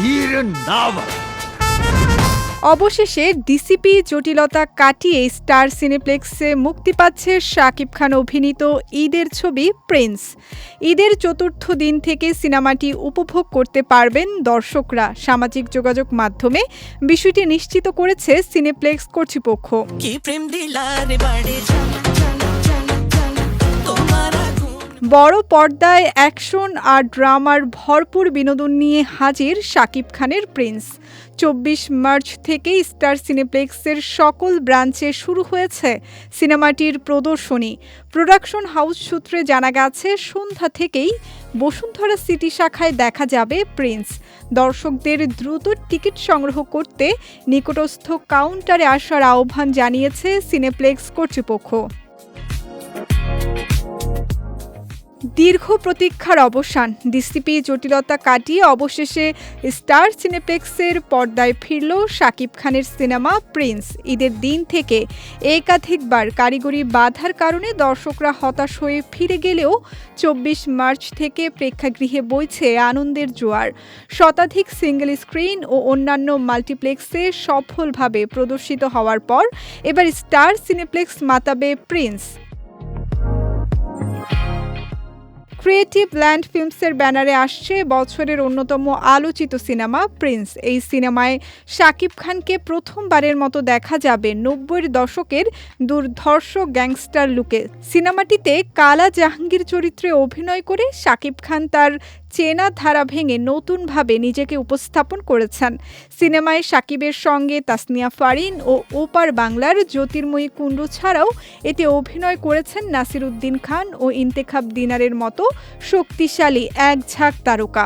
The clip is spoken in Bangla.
Iron Naval. অবশেষে ডিসিপি জটিলতা কাটিয়ে স্টার সিনেপ্লেক্সে মুক্তি পাচ্ছে শাকিব খান অভিনীত ঈদের ছবি প্রিন্স। ঈদের চতুর্থ দিন থেকে সিনেমাটি উপভোগ করতে পারবেন দর্শকরা। সামাজিক যোগাযোগ মাধ্যমে বিষয়টি নিশ্চিত করেছে সিনেপ্লেক্স কর্তৃপক্ষ। বড় পর্দায় অ্যাকশন আর ড্রামার ভরপুর বিনোদন নিয়ে হাজির শাকিব খানের প্রিন্স। ২৪ মার্চ থেকেই স্টার সিনেপ্লেক্সের সকল ব্রাঞ্চে শুরু হয়েছে সিনেমাটির প্রদর্শনী। প্রোডাকশন হাউস সূত্রে জানা গেছে, সন্ধ্যা থেকেই বসুন্ধরা সিটি শাখায় দেখা যাবে প্রিন্স। দর্শকদের দ্রুত টিকিট সংগ্রহ করতে নিকটস্থ কাউন্টারে আসার আহ্বান জানিয়েছে সিনেপ্লেক্স কর্তৃপক্ষ। দীর্ঘ প্রতীক্ষার অবসান, ডিসিপি জটিলতা কাটিয়ে অবশেষে স্টার সিনেপ্লেক্সের পর্দায় ফিরল শাকিব খানের সিনেমা প্রিন্স। ঈদের দিন থেকে একাধিকবার কারিগরি বাধার কারণে দর্শকরা হতাশ হয়ে ফিরে গেলেও ২৪ মার্চ থেকে প্রেক্ষাগৃহে বইছে আনন্দের জোয়ার। শতাধিক সিঙ্গেল স্ক্রিন ও অন্যান্য মাল্টিপ্লেক্সে সফলভাবে প্রদর্শিত হওয়ার পর এবার স্টার সিনেপ্লেক্স মাতাবে প্রিন্স। ক্রিয়েটিভ ল্যান্ড ফিল্মসের ব্যানারে আসছে বছরের অন্যতম আলোচিত সিনেমা প্রিন্স। এই সিনেমায় শাকিব খানকে প্রথমবারের মতো দেখা যাবে ৯০-এর দশকের দুর্ধর্ষ গ্যাংস্টার লুকে। সিনেমাটিতে কালা জাহাঙ্গীর চরিত্রে অভিনয় করে শাকিব খান তার চেনা ধারা ভেঙে নতুনভাবে নিজেকে উপস্থাপন করেছেন। সিনেমায় শাকিবের সঙ্গে তাসনিয়া ফারিন ও ওপার বাংলার জ্যোতির্ময়ী কুণ্ডু ছাড়াও এতে অভিনয় করেছেন নাসিরুদ্দিন খান ও ইন্তেখাব দিনারের মতো শক্তিশালী এক ঝাঁক তারকা।